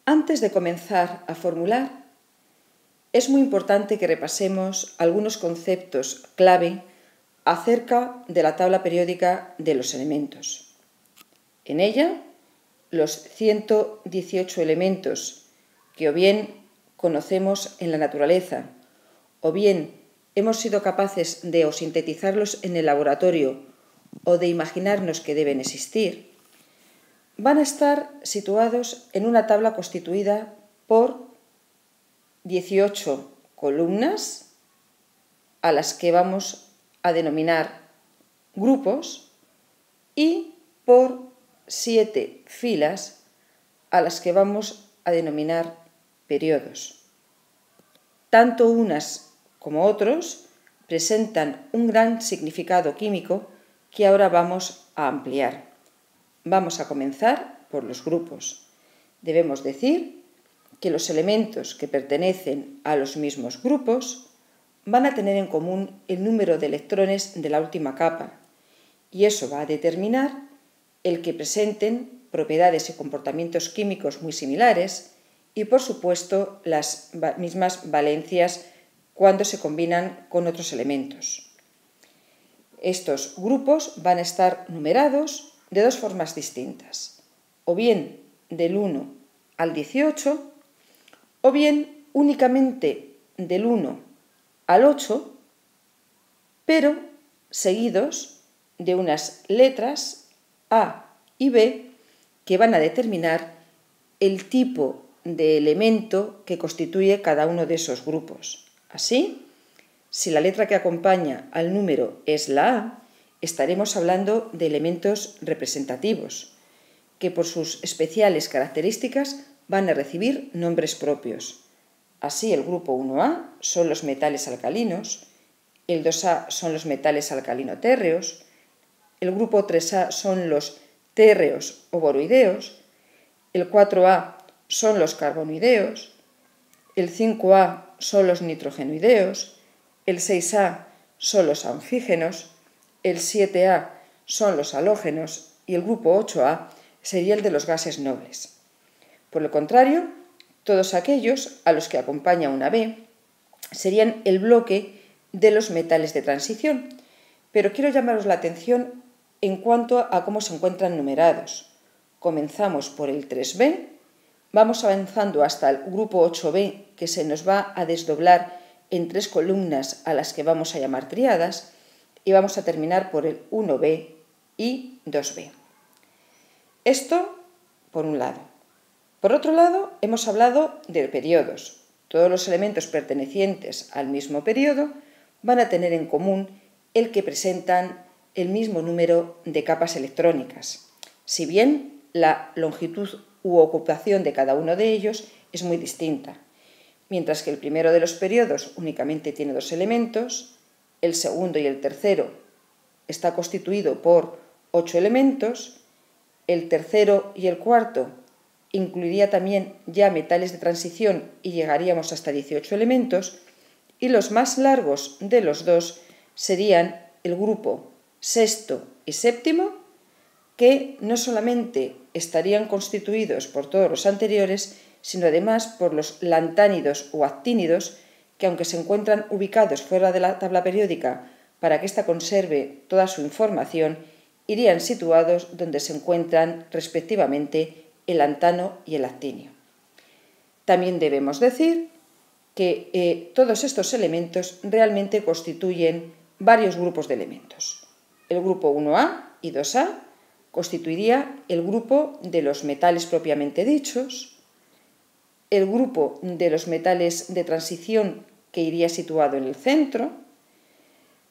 Antes de comenzar a formular, es muy importante que repasemos algunos conceptos clave acerca de la tabla periódica de los elementos. En ella, los 118 elementos que o bien conocemos en la naturaleza, o bien hemos sido capaces de sintetizarlos en el laboratorio o de imaginarnos que deben existir, van a estar situados en una tabla constituida por 18 columnas a las que vamos a denominar grupos y por 7 filas a las que vamos a denominar periodos. Tanto unas como otros presentan un gran significado químico que ahora vamos a ampliar. Vamos a comenzar por los grupos. Debemos decir que los elementos que pertenecen a los mismos grupos van a tener en común el número de electrones de la última capa, y eso va a determinar el que presenten propiedades y comportamientos químicos muy similares y, por supuesto, las mismas valencias cuando se combinan con otros elementos. Estos grupos van a estar numerados de dos formas distintas, o bien del 1 al 18, o bien únicamente del 1 al 8, pero seguidos de unas letras A y B que van a determinar el tipo de elemento que constituye cada uno de esos grupos. Así, si la letra que acompaña al número es la A, estaremos hablando de elementos representativos, que por sus especiales características van a recibir nombres propios. Así, el grupo 1A son los metales alcalinos, el 2A son los metales alcalino-térreos, el grupo 3A son los térreos o boroideos, el 4A son los carbonoideos, el 5A son los nitrogenoideos, el 6A son los anfígenos, el 7A son los halógenos y el grupo 8A sería el de los gases nobles. Por el contrario, todos aquellos a los que acompaña una B serían el bloque de los metales de transición, pero quiero llamaros la atención en cuanto a cómo se encuentran numerados. Comenzamos por el 3B, vamos avanzando hasta el grupo 8B, que se nos va a desdoblar en 3 columnas a las que vamos a llamar tríadas, y vamos a terminar por el 1B y 2B. Esto por un lado. Por otro lado, hemos hablado de periodos. Todos los elementos pertenecientes al mismo periodo van a tener en común el que presentan el mismo número de capas electrónicas, si bien la longitud u ocupación de cada uno de ellos es muy distinta. Mientras que el primero de los periodos únicamente tiene 2 elementos, el segundo y el tercero está constituido por 8 elementos, el tercero y el cuarto incluiría también ya metales de transición y llegaríamos hasta 18 elementos, y los más largos de los dos serían el grupo sexto y séptimo, que no solamente estarían constituidos por todos los anteriores, sino además por los lantánidos o actínidos, que aunque se encuentran ubicados fuera de la tabla periódica para que ésta conserve toda su información, irían situados donde se encuentran respectivamente el lantano y el actinio. También debemos decir que todos estos elementos realmente constituyen varios grupos de elementos. El grupo 1A y 2A constituiría el grupo de los metales propiamente dichos, el grupo de los metales de transición que iría situado en el centro,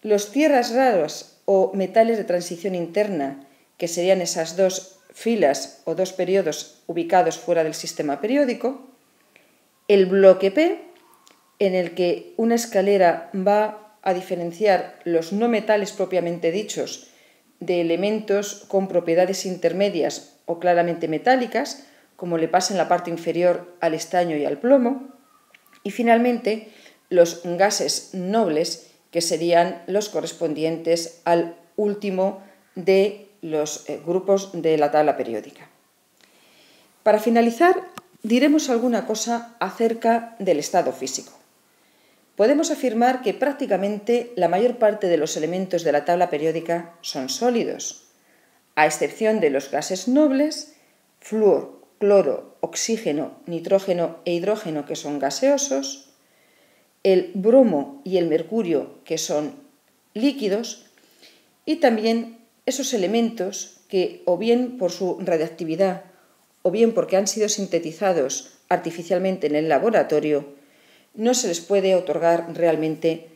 los tierras raras o metales de transición interna, que serían esas 2 filas o 2 periodos ubicados fuera del sistema periódico, el bloque P, en el que una escalera va a diferenciar los no metales propiamente dichos de elementos con propiedades intermedias o claramente metálicas, como le pasa en la parte inferior al estaño y al plomo, y finalmente los gases nobles, que serían los correspondientes al último de los grupos de la tabla periódica. Para finalizar, diremos alguna cosa acerca del estado físico. Podemos afirmar que prácticamente la mayor parte de los elementos de la tabla periódica son sólidos, a excepción de los gases nobles, flúor, cloro, oxígeno, nitrógeno e hidrógeno, que son gaseosos, el bromo y el mercurio, que son líquidos, y también esos elementos que, o bien por su radiactividad, o bien porque han sido sintetizados artificialmente en el laboratorio, no se les puede otorgar realmente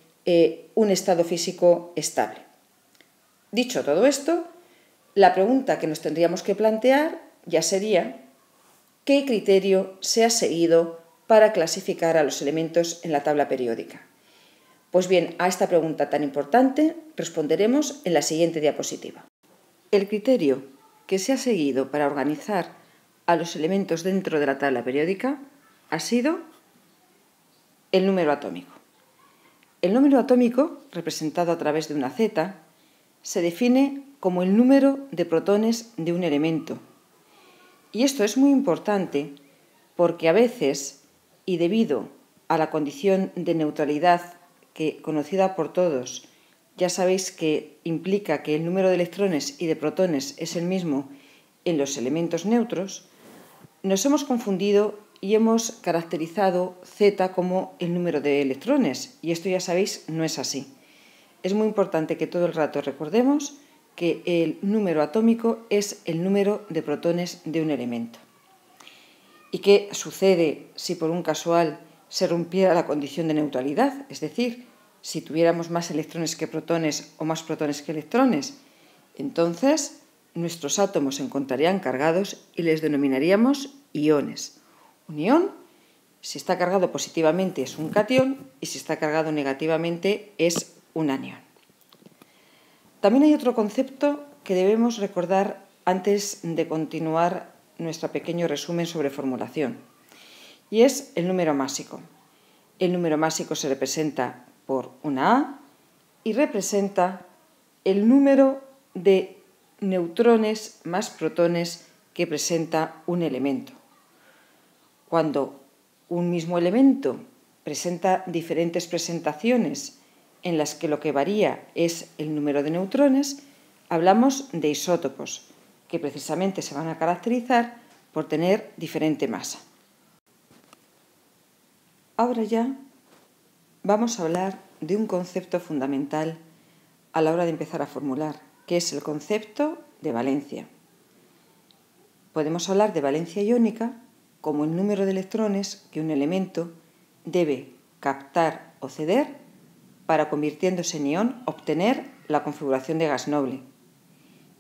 un estado físico estable. Dicho todo esto, la pregunta que nos tendríamos que plantear ya sería: ¿qué criterio se ha seguido para clasificar a los elementos en la tabla periódica? Pues bien, a esta pregunta tan importante responderemos en la siguiente diapositiva. El criterio que se ha seguido para organizar a los elementos dentro de la tabla periódica ha sido el número atómico. El número atómico, representado a través de una Z, se define como el número de protones de un elemento. Y esto es muy importante porque a veces, y debido a la condición de neutralidad que, conocida por todos, ya sabéis que implica que el número de electrones y de protones es el mismo en los elementos neutros, nos hemos confundido y hemos caracterizado Z como el número de electrones, y esto ya sabéis no es así. Es muy importante que todo el rato recordemos que el número atómico es el número de protones de un elemento. ¿Y qué sucede si por un casual se rompiera la condición de neutralidad? Es decir, si tuviéramos más electrones que protones o más protones que electrones. Entonces, nuestros átomos se encontrarían cargados y les denominaríamos iones. Un ión, si está cargado positivamente, es un catión, y si está cargado negativamente, es un anión. También hay otro concepto que debemos recordar antes de continuar nuestro pequeño resumen sobre formulación, y es el número másico. El número másico se representa por una A y representa el número de neutrones más protones que presenta un elemento. Cuando un mismo elemento presenta diferentes presentaciones en las que lo que varía es el número de neutrones, hablamos de isótopos, que precisamente se van a caracterizar por tener diferente masa. Ahora ya vamos a hablar de un concepto fundamental a la hora de empezar a formular, que es el concepto de valencia. Podemos hablar de valencia iónica como el número de electrones que un elemento debe captar o ceder para, convirtiéndose en ión, obtener la configuración de gas noble.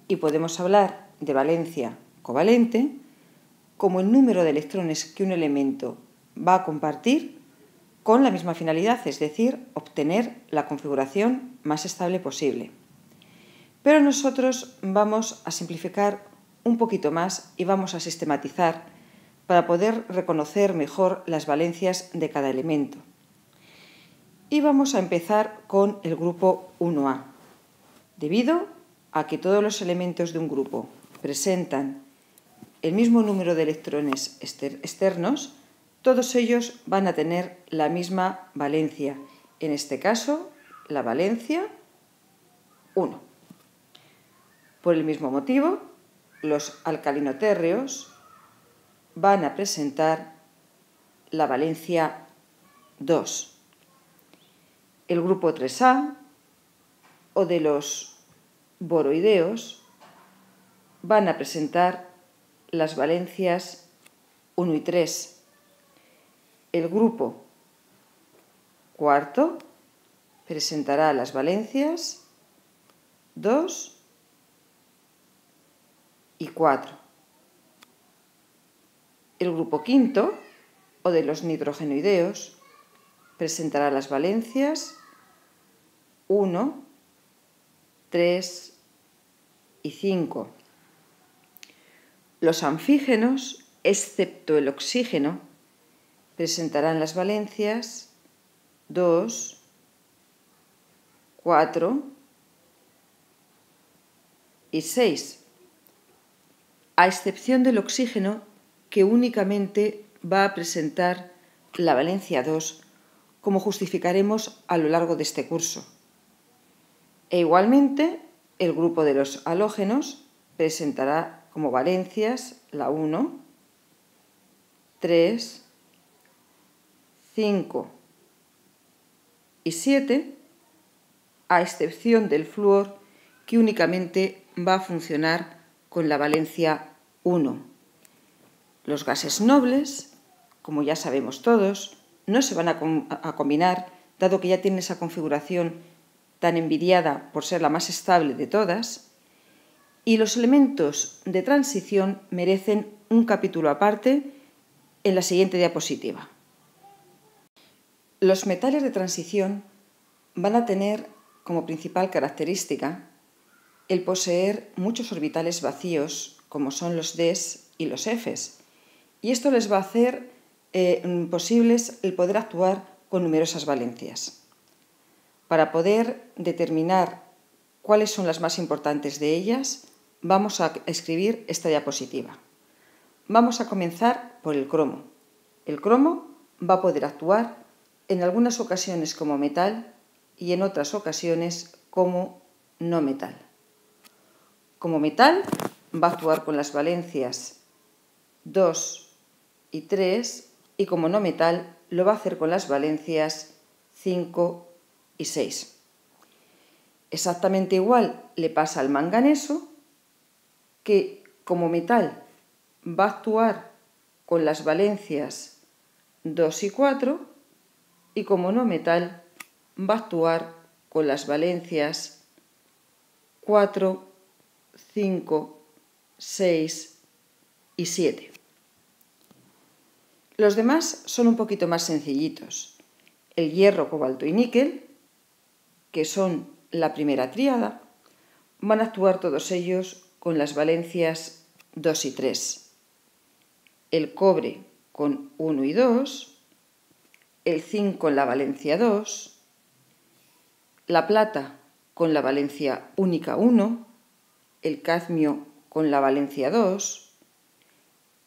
Y podemos hablar de valencia covalente como el número de electrones que un elemento va a compartir con la misma finalidad, es decir, obtener la configuración más estable posible. Pero nosotros vamos a simplificar un poquito más y vamos a sistematizar para poder reconocer mejor las valencias de cada elemento. Y vamos a empezar con el grupo 1A. Debido a que todos los elementos de un grupo presentan el mismo número de electrones externos, todos ellos van a tener la misma valencia. En este caso, la valencia 1. Por el mismo motivo, los alcalinotérreos van a presentar la valencia 2. El grupo 3A o de los boroideos van a presentar las valencias 1 y 3. El grupo cuarto presentará las valencias 2 y 4. El grupo quinto, o de los nitrogenoideos, presentará las valencias 1, 3 y 5. Los anfígenos, excepto el oxígeno, presentarán las valencias 2, 4 y 6, a excepción del oxígeno, que únicamente va a presentar la valencia 2, como justificaremos a lo largo de este curso. E igualmente, el grupo de los halógenos presentará como valencias la 1, 3, 5 y 7, a excepción del flúor, que únicamente va a funcionar con la valencia 1. Los gases nobles, como ya sabemos todos, no se van a combinar, dado que ya tienen esa configuración tan envidiada por ser la más estable de todas, y los elementos de transición merecen un capítulo aparte en la siguiente diapositiva. Los metales de transición van a tener como principal característica el poseer muchos orbitales vacíos, como son los Ds y los Fs, y esto les va a hacer posibles el poder actuar con numerosas valencias. Para poder determinar cuáles son las más importantes de ellas, vamos a escribir esta diapositiva. Vamos a comenzar por el cromo. El cromo va a poder actuar en algunas ocasiones como metal y en otras ocasiones como no metal. Como metal va a actuar con las valencias 2 y 3 y como no metal lo va a hacer con las valencias 5 y 6. Exactamente igual le pasa al manganeso, que como metal va a actuar con las valencias 2 y 4 y como no metal va a actuar con las valencias 4, 5, 6 y 7. Los demás son un poquito más sencillitos. El hierro, cobalto y níquel, que son la primera tríada, van a actuar todos ellos con las valencias 2 y 3. El cobre con 1 y 2, el zinc con la valencia 2, la plata con la valencia única 1, el cadmio con la valencia 2,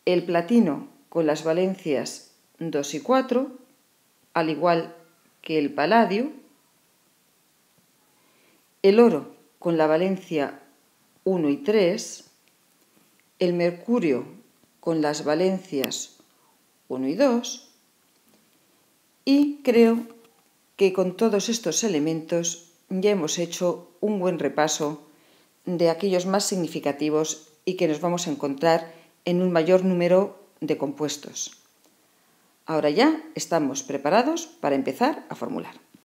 el platino con las valencias 2 y 4, al igual que el paladio, el oro con la valencia 1 y 3, el mercurio con las valencias 1 y 2, y creo que con todos estos elementos ya hemos hecho un buen repaso de aquellos más significativos y que nos vamos a encontrar en un mayor número de compuestos. Ahora ya estamos preparados para empezar a formular.